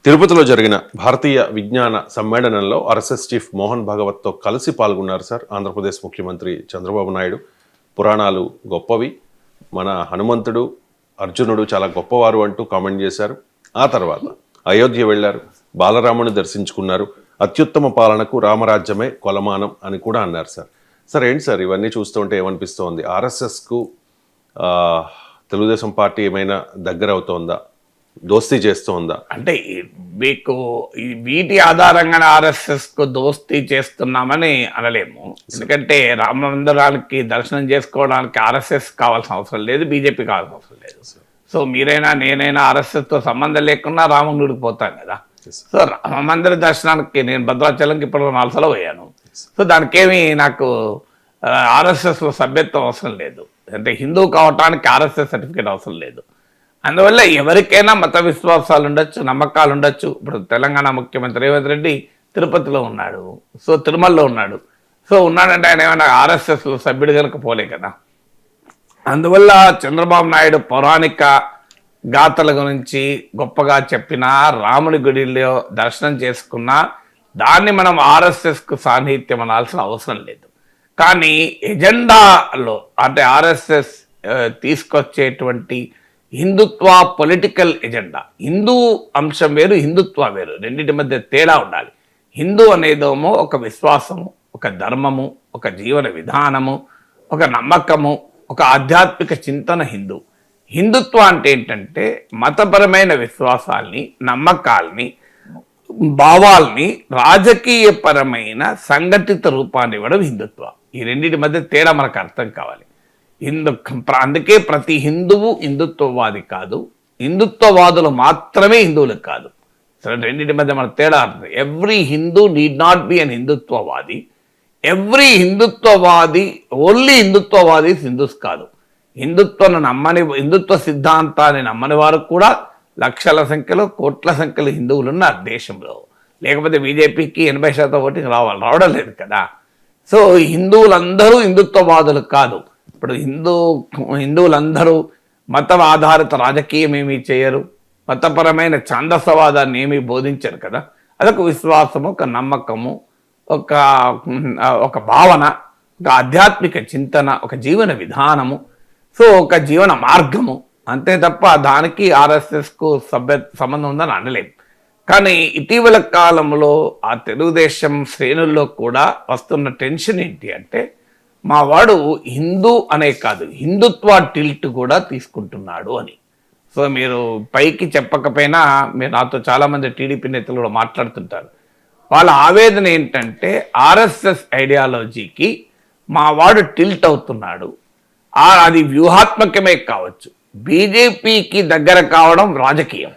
తిరుపతిలో జరిగిన భారతీయ విజ్ఞాన సమ్మేళనంలో ఆర్ఎస్ఎస్ చీఫ్ మోహన్ భాగవత్తో కలిసి పాల్గొన్నారు సార్ ఆంధ్రప్రదేశ్ ముఖ్యమంత్రి చంద్రబాబు నాయుడు. పురాణాలు గొప్పవి, మన హనుమంతుడు అర్జునుడు చాలా గొప్పవారు అంటూ కామెంట్ చేశారు. ఆ తర్వాత అయోధ్య వెళ్లారు, బాలరాముని దర్శించుకున్నారు. అత్యుత్తమ పాలనకు రామరాజ్యమే కొలమానం అని కూడా అన్నారు సార్. సార్ ఏంటి సార్ ఇవన్నీ చూస్తుంటే ఏమనిపిస్తోంది? ఆర్ఎస్ఎస్కు తెలుగుదేశం పార్టీ ఏమైనా దగ్గర అవుతోందా, దోస్తీ చేస్తోందా? అంటే మీకు వీటి ఆధారంగానే ఆర్ఎస్ఎస్ కు దోస్తీ చేస్తున్నామని అనలేము. ఎందుకంటే రామ మందిరానికి దర్శనం చేసుకోవడానికి ఆర్ఎస్ఎస్ కావాల్సిన అవసరం లేదు, బీజేపీ కావాల్సిన అవసరం లేదు. సో మీరైనా నేనైనా ఆర్ఎస్ఎస్ తో సంబంధం లేకుండా రామగుడికి పోతాం కదా. సో రామ మందిర దర్శనానికి నేను భద్రాచలంకి ఇప్పుడు 4 సార్లు పోయాను. సో దానికేమి నాకు ఆర్ఎస్ఎస్ లో సభ్యత్వం అవసరం లేదు. అంటే హిందూ కావటానికి ఆర్ఎస్ఎస్ సర్టిఫికేట్ అవసరం లేదు. అందువల్ల ఎవరికైనా మత విశ్వాసాలు ఉండొచ్చు, నమ్మకాలు ఉండొచ్చు. ఇప్పుడు తెలంగాణ ముఖ్యమంత్రి రేవంత్ రెడ్డి తిరుపతిలో ఉన్నాడు, సో తిరుమలలో ఉన్నాడు. సో ఉన్నాడంటే ఆయన ఏమైనా ఆర్ఎస్ఎస్లో సభ్యుడు కనుక పోలే కదా. అందువల్ల చంద్రబాబు నాయుడు పౌరాణిక గాథల గురించి గొప్పగా చెప్పినా, రాముడి గుడిలో దర్శనం చేసుకున్నా దాన్ని మనం ఆర్ఎస్ఎస్కు సాన్నిహిత్యం అనాల్సిన అవసరం లేదు. కానీ ఎజెండాలో అంటే ఆర్ఎస్ఎస్ తీసుకొచ్చేటువంటి హిందుత్వ పొలిటికల్ ఎజెండా, హిందూ అంశం వేరు, హిందుత్వ వేరు, రెండింటి మధ్య తేడా ఉండాలి. హిందూ అనేదేమో ఒక విశ్వాసము, ఒక ధర్మము, ఒక జీవన విధానము, ఒక నమ్మకము, ఒక ఆధ్యాత్మిక చింతన హిందూ. హిందుత్వ అంటే ఏంటంటే మతపరమైన విశ్వాసాల్ని, నమ్మకాల్ని, భావాల్ని రాజకీయపరమైన సంఘటిత రూపాన్ని ఇవ్వడం హిందుత్వ. ఈ రెండింటి మధ్య తేడా మనకు అర్థం కావాలి. అందుకే ప్రతి హిందువు హిందుత్వవాది కాదు, హిందుత్వవాదులు మాత్రమే హిందువులకు కాదు. సరే, రెండింటి మధ్య మన తేడా అర్థం. Every Hindu need not be an హిందుత్వవాది. ఎవ్రీ హిందుత్వవాది, ఓన్లీ హిందుత్వవాది హిందూస్ కాదు. హిందుత్వ సిద్ధాంతాన్ని నమ్మని వారు కూడా లక్షల సంఖ్యలో, కోట్ల సంఖ్యలో హిందువులు ఉన్నారు దేశంలో. లేకపోతే బీజేపీకి 80% ఓటింగ్ రావడం లేదు కదా. సో హిందువులందరూ హిందుత్వవాదులు కాదు. ఇప్పుడు హిందువులందరూ మతం ఆధారిత రాజకీయం ఏమీ చేయరు, మతపరమైన ఛాందసవాదాన్ని ఏమీ బోధించరు కదా. అదొక విశ్వాసము, ఒక నమ్మకము, ఒక భావన, ఒక ఆధ్యాత్మిక చింతన, ఒక జీవన విధానము, సో ఒక జీవన మార్గము, అంతే తప్ప దానికి ఆర్ఎస్ఎస్కు సంబంధం ఉందని అనలేము. కానీ ఇటీవల కాలంలో ఆ తెలుగుదేశం శ్రేణుల్లో కూడా వస్తున్న టెన్షన్ ఏంటి అంటే, మా వాడు హిందూ అనే కాదు, హిందుత్వ టిల్ట్ కూడా తీసుకుంటున్నాడు అని. సో మీరు పైకి చెప్పకపోయినా మీరు నాతో చాలామంది టీడీపీ నేతలు కూడా మాట్లాడుతుంటారు. వాళ్ళ ఆవేదన ఏంటంటే ఆర్ఎస్ఎస్ ఐడియాలజీకి మా వాడు టిల్ట్ అవుతున్నాడు. అది వ్యూహాత్మకమే కావచ్చు, బీజేపీకి దగ్గర కావడం రాజకీయం,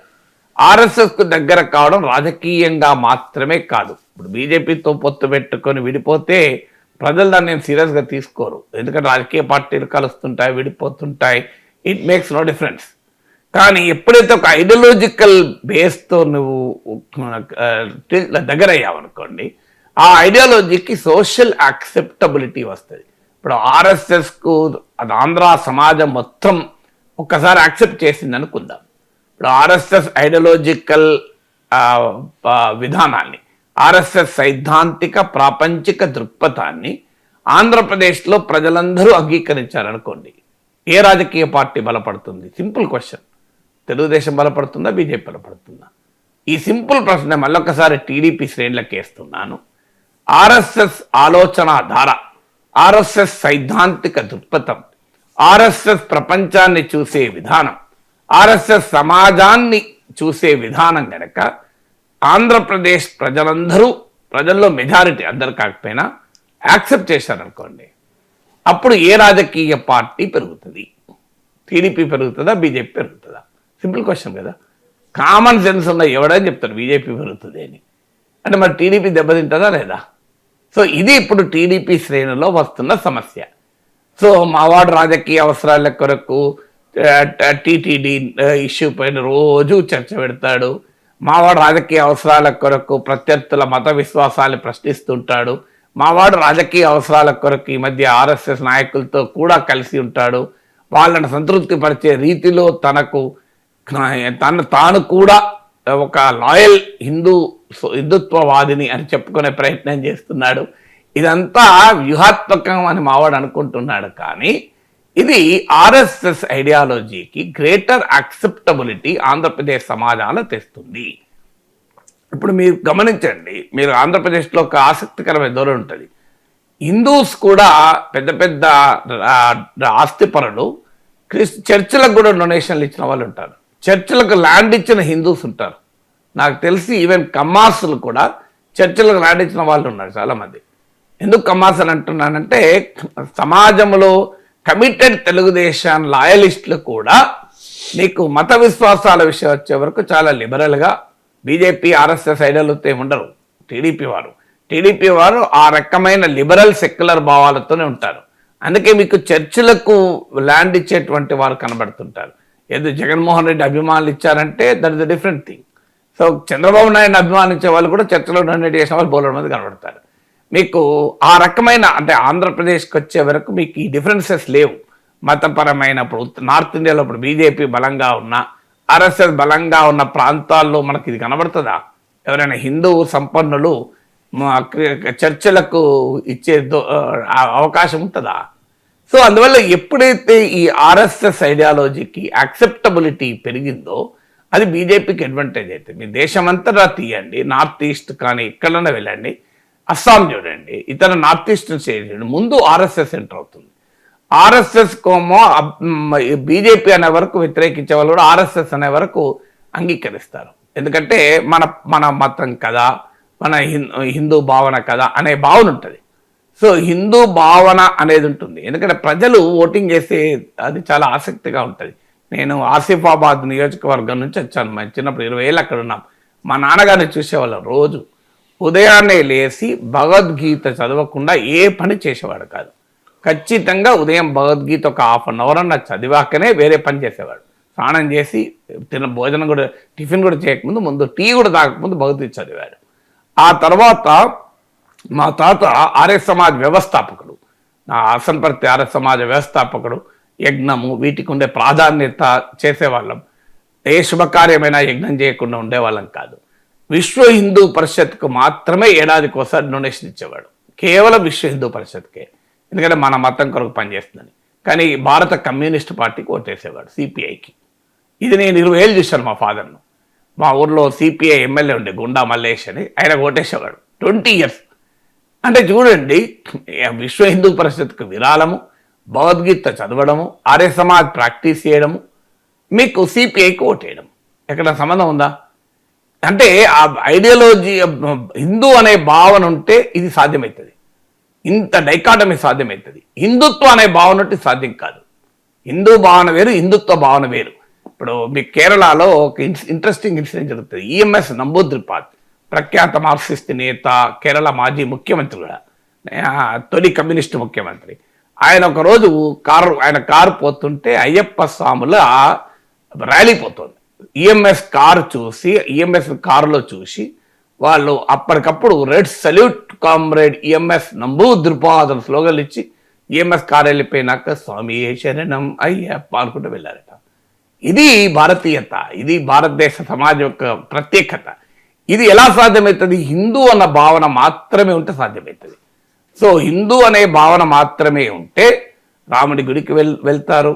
ఆర్ఎస్ఎస్కు దగ్గర కావడం రాజకీయంగా మాత్రమే కాదు. ఇప్పుడు బీజేపీతో పొత్తు పెట్టుకొని విడిపోతే ప్రజలు దాన్ని సీరియస్గా తీసుకోరు. ఎందుకంటే రాజకీయ పార్టీలు కలుస్తుంటాయి, విడిపోతుంటాయి, ఇట్ మేక్స్ నో డిఫరెన్స్. కానీ ఎప్పుడైతే ఒక ఐడియాలజికల్ బేస్తో నువ్వు దగ్గర అయ్యావనుకోండి, ఆ ఐడియాలజీకి సోషల్ యాక్సెప్టబిలిటీ వస్తుంది. ఇప్పుడు ఆర్ఎస్ఎస్కు అది ఆంధ్ర సమాజం మొత్తం ఒక్కసారి యాక్సెప్ట్ చేసింది అనుకుందాం. ఇప్పుడు ఆర్ఎస్ఎస్ ఐడియాలజికల్ విధానాన్ని, ఆర్ఎస్ఎస్ సైద్ధాంతిక ప్రాపంచిక దృక్పథాన్ని ఆంధ్రప్రదేశ్లో ప్రజలందరూ అంగీకరించారనుకోండి, ఏ రాజకీయ పార్టీ బలపడుతుంది? Simple question. తెలుగుదేశం బలపడుతుందా, బీజేపీ బలపడుతుందా? ఈ సింపుల్ ప్రశ్న మళ్ళొకసారి టీడీపీ శ్రేణులకు వేస్తున్నాను. ఆర్ఎస్ఎస్ ఆలోచన ధార, ఆర్ఎస్ఎస్ సైద్ధాంతిక దృక్పథం, ఆర్ఎస్ఎస్ ప్రపంచాన్ని చూసే విధానం, ఆర్ఎస్ఎస్ సమాజాన్ని చూసే విధానం కనుక ఆంధ్రప్రదేశ్ ప్రజల్లో మెజారిటీ, అందరు కాకపోయినా యాక్సెప్ట్ చేశారనుకోండి, అప్పుడు ఏ రాజకీయ పార్టీ పెరుగుతుంది? టీడీపీ పెరుగుతుందా, బీజేపీ పెరుగుతుందా? సింపుల్ క్వశ్చన్ కదా. కామన్ సెన్స్ ఉన్న ఎవడని చెప్తారు బీజేపీ పెరుగుతుంది అని. అంటే మరి టీడీపీ దెబ్బతింటుందా లేదా? సో ఇది ఇప్పుడు టీడీపీ శ్రేణులో వస్తున్న సమస్య. సో మావాడు రాజకీయ అవసరాల కొరకు టీటీడీ ఇష్యూ పైన రోజు చర్చ పెడతాడు. మావాడు రాజకీయ అవసరాల కొరకు ప్రత్యర్థుల మత విశ్వాసాన్ని ప్రశ్నిస్తుంటాడు. మావాడు రాజకీయ అవసరాల కొరకు ఈ మధ్య ఆర్ఎస్ఎస్ నాయకులతో కూడా కలిసి ఉంటాడు. వాళ్ళని సంతృప్తిపరిచే రీతిలో తాను కూడా ఒక లాయల్ హిందుత్వవాదిని అని చెప్పుకునే ప్రయత్నం చేస్తున్నాడు. ఇదంతా వ్యూహాత్మకం అని మావాడు అనుకుంటున్నాడు. కానీ ఇది ఆర్ఎస్ఎస్ ఐడియాలజీకి గ్రేటర్ యాక్సెప్టబిలిటీ ఆంధ్రప్రదేశ్ సమాజంలో తెస్తుంది. ఇప్పుడు మీరు గమనించండి, మీరు ఆంధ్రప్రదేశ్లో ఒక ఆసక్తికరమైన ధోరణి ఉంటుంది. హిందూస్ కూడా పెద్ద పెద్ద ఆస్తిపరులు చర్చిలకు కూడా డొనేషన్లు ఇచ్చిన వాళ్ళు ఉంటారు. చర్చిలకు ల్యాండ్ ఇచ్చిన హిందూస్ ఉంటారు. నాకు తెలిసి ఈవెన్ కమ్మాసులు కూడా చర్చిలకు ల్యాండ్ ఇచ్చిన వాళ్ళు ఉన్నారు చాలామంది. ఎందుకు కమ్మాస్ అని అంటున్నానంటే, సమాజంలో కమిటెడ్ తెలుగుదేశం లాయలిస్టులు కూడా నీకు మత విశ్వాసాల విషయం వచ్చే వరకు చాలా లిబరల్గా, బీజేపీ ఆర్ఎస్ఎస్ ఐడియాలతో ఉండరు. టీడీపీ వారు ఆ రకమైన లిబరల్ సెక్యులర్ భావాలతోనే ఉంటారు. అందుకే మీకు చర్చిలకు ల్యాండ్ ఇచ్చేటువంటి వారు కనబడుతుంటారు. ఏదో జగన్మోహన్ రెడ్డి అభిమానులు ఇచ్చారంటే that is the different thing. So Chandrababu Naidu అభిమానించే వాళ్ళు కూడా చర్చలో డొనేట్ చేసిన వాళ్ళు బోలెడు మంది కనబడతారు. మీకు ఆ రకమైన అంటే ఆంధ్రప్రదేశ్కి వచ్చే వరకు మీకు ఈ డిఫరెన్సెస్ లేవు. మతపరమైన ఇప్పుడు నార్త్ ఇండియాలో ఇప్పుడు బీజేపీ బలంగా ఉన్న, ఆర్ఎస్ఎస్ బలంగా ఉన్న ప్రాంతాల్లో మనకి ఇది కనబడుతుందా? ఎవరైనా హిందూ సంపన్నులు చర్చలకు ఇచ్చే అవకాశం ఉంటుందా? సో అందువల్ల ఎప్పుడైతే ఈ ఆర్ఎస్ఎస్ ఐడియాలజీకి యాక్సెప్టబిలిటీ పెరిగిందో అది బీజేపీకి అడ్వాంటేజ్ అవుతుంది. మీ దేశమంతటా తీయండి, నార్త్ ఈస్ట్ కానీ ఎక్కడైనా వెళ్ళండి, అస్సాం చూడండి, ఇతర నార్త్ ఈస్టర్న్ స్టేట్ చూడండి, ముందు ఆర్ఎస్ఎస్ ఎంటర్ అవుతుంది. ఆర్ఎస్ఎస్ కోమో బీజేపీ అనే వరకు వ్యతిరేకించే వాళ్ళు కూడా ఆర్ఎస్ఎస్ అనే వరకు అంగీకరిస్తారు. ఎందుకంటే మన మతం కదా, మన హిందూ భావన కదా అనే భావన ఉంటుంది. సో హిందూ భావన అనేది ఉంటుంది. ఎందుకంటే ప్రజలు ఓటింగ్ చేసే అది చాలా ఆసక్తిగా ఉంటుంది. నేను ఆసిఫాబాద్ నియోజకవర్గం నుంచి వచ్చాను. మేము చిన్నప్పుడు 20 ఏళ్ళు అక్కడ ఉన్నాం. మా నాన్నగారిని చూసేవాళ్ళం. రోజు ఉదయాన్నే లేచి భగవద్గీత చదవకుండా ఏ పని చేసేవాడు కాదు. ఖచ్చితంగా ఉదయం భగవద్గీత ఒక 1/2 అవర్ అన్న చదివాకనే వేరే పని చేసేవాడు. స్నానం చేసి భోజనం కూడా టిఫిన్ కూడా చేయకముందు ముందు టీ కూడా తాగకముందు భగవద్గీత చదివాడు. ఆ తర్వాత మా తాత ఆర్య సమాజ్ వ్యవస్థాపకుడు, నా ఆసనపర్తి ఆర్య సమాజ వ్యవస్థాపకుడు. యజ్ఞము వీటికి ఉండే ప్రాధాన్యత చేసేవాళ్ళం. ఏ శుభకార్యమైనా యజ్ఞం చేయకుండా ఉండేవాళ్ళం కాదు. విశ్వ హిందూ పరిషత్కు మాత్రమే ఏడాదికోసారి డొనేషన్ ఇచ్చేవాడు. కేవలం విశ్వ హిందూ పరిషత్కే, ఎందుకంటే మన మతం కొరకు పనిచేస్తుందని. కానీ భారత కమ్యూనిస్ట్ పార్టీకి ఓటేసేవాడు, సిపిఐకి. ఇది నేను 20 ఏళ్ళు చూశాను మా ఫాదర్ను. మా ఊర్లో సిపిఐ ఎమ్మెల్యే ఉండే గుండా మల్లేష్ అని, ఆయన ఓటేసేవాడు 20 ఇయర్స్. అంటే చూడండి, విశ్వ హిందూ పరిషత్కు విరాళము, భగవద్గీత చదవడము, ఆర్య సమాజ్ ప్రాక్టీస్ చేయడము, మీకు సిపిఐకి ఓటేయడం ఎక్కడ సంబంధం ఉందా? అంటే ఆ ఐడియాలజీ హిందూ అనే భావన ఉంటే ఇది సాధ్యమవుతుంది. ఇంత డైకాటమీ సాధ్యమవుతుంది. హిందుత్వం అనే భావన ఉంటే సాధ్యం కాదు. హిందూ భావన వేరు, హిందుత్వ భావన వేరు. ఇప్పుడు మీ కేరళలో ఒక ఇంట్రెస్టింగ్ ఇన్సిడెంట్ జరుగుతుంది. ఈఎంఎస్ నంబూద్రిపాద్, ప్రఖ్యాత మార్క్సిస్ట్ నేత, కేరళ మాజీ ముఖ్యమంత్రి కూడా, తొలి కమ్యూనిస్ట్ ముఖ్యమంత్రి. ఆయన ఒకరోజు ఆయన కారు పోతుంటే అయ్యప్ప స్వాముల ర్యాలీ పోతుంది. ఈఎంఎస్ కారు చూసి, ఈఎంఎస్ కారులో చూసి వాళ్ళు అప్పటికప్పుడు red salute comrade EMS Namboodiripad అని స్లోగన్లు ఇచ్చి ఈఎంఎస్ కారు వెళ్ళిపోయినాక స్వామి శరణం అయ్యప్ప అనుకుంటూ వెళ్ళారట. ఇది భారతీయత, ఇది భారతదేశ సమాజం యొక్క ప్రత్యేకత. ఇది ఎలా సాధ్యమవుతుంది? హిందూ అన్న భావన మాత్రమే ఉంటే సాధ్యమవుతుంది. సో హిందూ అనే భావన మాత్రమే ఉంటే రాముడి గుడికి వెళ్తారు,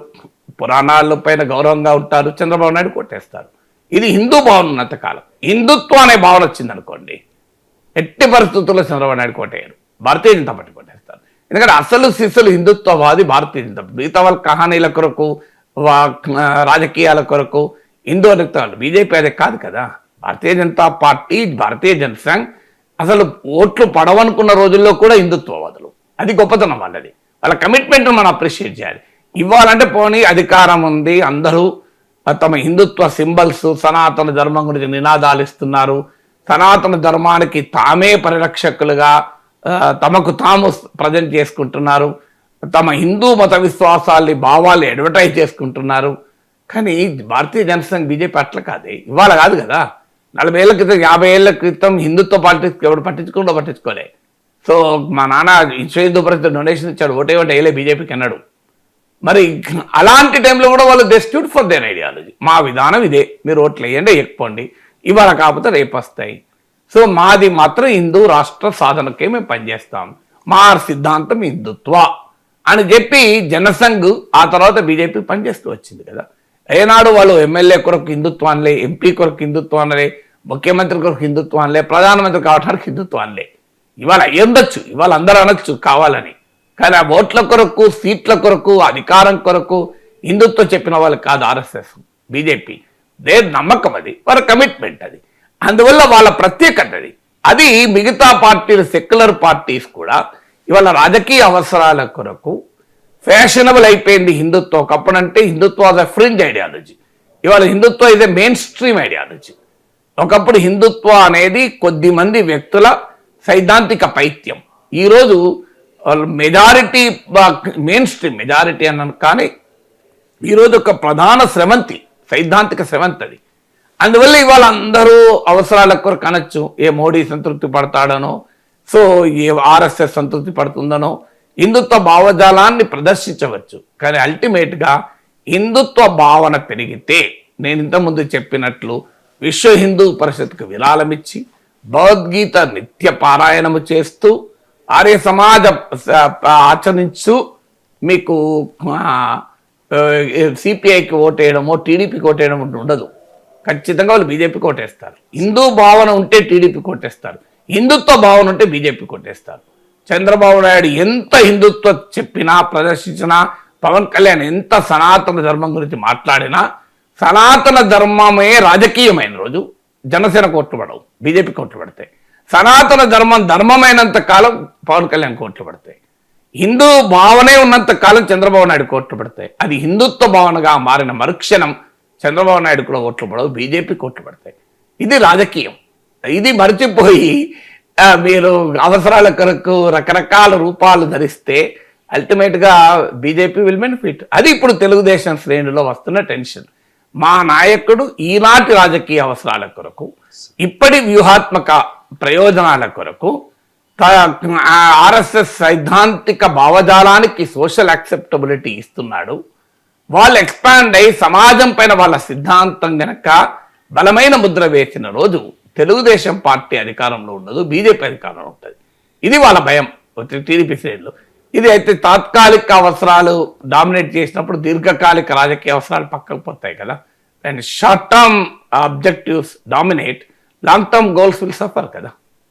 పురాణాల పైన గౌరవంగా ఉంటారు, చంద్రబాబు నాయుడు కొట్టేస్తారు. ఇది హిందూ భావన ఉన్నంతకాలం. హిందుత్వం అనే భావన వచ్చిందనుకోండి, ఎట్టి పరిస్థితుల్లో చంద్రబాబు నాయుడు కొట్టేయరు, భారతీయ జనతా పార్టీ కొట్టేస్తారు. ఎందుకంటే అసలు శిశులు హిందుత్వవాది భారతీయ జనతా పార్టీ. మిగతా వాళ్ళ కహానీల కొరకు, రాజకీయాల కొరకు హిందూ వాళ్ళు. బీజేపీ అదే కాదు కదా. భారతీయ జనతా పార్టీ, భారతీయ జనసంఘ్ అసలు ఓట్లు పడవనుకున్న రోజుల్లో కూడా హిందుత్వవాదులు. అది గొప్పతనం వాళ్ళది. వాళ్ళ కమిట్మెంట్ను మనం అప్రిషియేట్ చేయాలి. ఇవ్వాలంటే పోనీ అధికారం ఉంది, అందరూ తమ హిందుత్వ సింబల్స్, సనాతన ధర్మం గురించి నినాదాలు ఇస్తున్నారు, సనాతన ధర్మానికి తామే పరిరక్షకులుగా తమకు తాము ప్రజెంట్ చేసుకుంటున్నారు, తమ హిందూ మత విశ్వాసాల్ని, భావాల్ని అడ్వర్టైజ్ చేసుకుంటున్నారు. కానీ భారతీయ జనసంఘ్ బీజేపీ అట్లా కాదే. ఇవాళ కాదు కదా, 40 ఏళ్ల క్రితం, 50 ఏళ్ల క్రితం హిందుత్వ పాలిటిక్స్ ఎవడు పట్టించుకోలే. సో మా నాన్న విశ్వ హిందూ పరిషత్ డొనేషన్ ఇచ్చాడు, ఓటే వేయలే బీజేపీకి అన్నాడు. మరి అలాంటి టైంలో కూడా వాళ్ళు they stood for their ideology. మా విధానం ఇదే, మీరు ఓట్లు వేయండి, వేయకపోండి. ఇవాళ కాకపోతే రేపు వస్తాయి. సో మాది మాత్రం హిందూ రాష్ట్ర సాధనకే మేము పనిచేస్తాం, మా సిద్ధాంతం హిందుత్వ అని చెప్పి జనసంఘ్ ఆ తర్వాత బీజేపీ పనిచేస్తూ వచ్చింది కదా. ఏనాడు వాళ్ళు ఎమ్మెల్యే కొరకు హిందుత్వాన్లే, ఎంపీ కొరకు హిందుత్వాన్లే, ముఖ్యమంత్రి కొరకు హిందుత్వాన్లే, ప్రధానమంత్రి కావడానికి హిందుత్వాన్లే. ఇవాళ ఉండొచ్చు, ఇవాళ అందరూ అనొచ్చు కావాలని, కానీ ఆ ఓట్ల కొరకు, సీట్ల కొరకు, అధికారం కొరకు హిందుత్వం చెప్పిన వాళ్ళు కాదు ఆర్ఎస్ఎస్, బీజేపీ. నమ్మకం అది, వారి కమిట్మెంట్ అది. అందువల్ల వాళ్ళ ప్రత్యేకత అది మిగతా పార్టీలు, సెక్యులర్ పార్టీస్ కూడా ఇవాళ రాజకీయ అవసరాల కొరకు ఫ్యాషనబుల్ అయిపోయింది హిందుత్వం. ఒకప్పుడంటే Hindutva was a fringe ideology, ఇవాళ Hindutva is a mainstream ideology. ఒకప్పుడు హిందుత్వ అనేది కొద్ది మంది వ్యక్తుల సైద్ధాంతిక పైత్యం. ఈరోజు మెజారిటీ, మెయిన్ స్ట్రీమ్ మెజారిటీ అన్నాను, కానీ ఈరోజు ఒక ప్రధాన స్రవంతి, సైద్ధాంతిక స్రవంతి అది. అందువల్ల ఇవాళ అందరూ అవసరాల కొరకు అనొచ్చు, ఏ మోడీ సంతృప్తి పడతాడనో, సో ఏ ఆర్ఎస్ఎస్ సంతృప్తి పడుతుందనో హిందుత్వ భావజాలాన్ని ప్రదర్శించవచ్చు. కానీ అల్టిమేట్గా హిందుత్వ భావన పెరిగితే, నేను ఇంతకుముందు చెప్పినట్లు విశ్వ హిందూ పరిషత్కు విరాళమిచ్చి భగవద్గీత నిత్య పారాయణము చేస్తూ ఆర్య సమాజ ఆచరించు మీకు సిపిఐకి ఓటేయడమో టీడీపీకి ఓటేయడం ఉండదు. ఖచ్చితంగా వాళ్ళు బీజేపీకి ఓటేస్తారు. హిందూ భావన ఉంటే టీడీపీకి ఓటేస్తారు, హిందుత్వ భావన ఉంటే బీజేపీకి ఓటేస్తారు. చంద్రబాబు నాయుడు ఎంత హిందుత్వ చెప్పినా, ప్రదర్శించినా, పవన్ కళ్యాణ్ ఎంత సనాతన ధర్మం గురించి మాట్లాడినా, సనాతన ధర్మమే రాజకీయమైన రోజు జనసేన కోట్లు పడవు, బీజేపీ కోట్లు పడతాయి. సనాతన ధర్మమైనంత కాలం పవన్ కళ్యాణ్ కోట్లు పడతాయి. హిందూ భావనే ఉన్నంత కాలం చంద్రబాబు నాయుడు కోట్లు పడతాయి. అది హిందుత్వ భావనగా మారిన మరుక్షణం చంద్రబాబు నాయుడు కూడా ఓట్లు పడవు, బీజేపీ కోట్లు పడతాయి. ఇది రాజకీయం. ఇది మర్చిపోయి మీరు అవసరాల కొరకు రకరకాల రూపాలు ధరిస్తే అల్టిమేట్గా బీజేపీ విల్ బెనిఫిట్. అది ఇప్పుడు తెలుగుదేశం శ్రేణిలో వస్తున్న టెన్షన్. మా నాయకుడు ఈనాటి రాజకీయ అవసరాల కొరకు, ఇప్పటి వ్యూహాత్మక ప్రయోజనాల కొరకు, ఆర్ఎస్ఎస్ సైద్ధాంతిక భావజాలానికి సోషల్ యాక్సెప్టబిలిటీ ఇస్తున్నాడు. వాళ్ళు ఎక్స్పాండ్ అయ్యి సమాజం పైన వాళ్ళ సిద్ధాంతం గనక బలమైన ముద్ర వేసిన రోజు తెలుగుదేశం పార్టీ అధికారంలో ఉండదు, బీజేపీ అధికారంలో ఉంటుంది. ఇది వాళ్ళ భయం టీడీపీ శ్రేణులు. ఇది అయితే తాత్కాలిక అవసరాలు డామినేట్ చేసినప్పుడు దీర్ఘకాలిక రాజకీయ అవసరాలు పక్కకు పోతాయి కదా. And short term objectives dominate, long term goals will suffer కదా.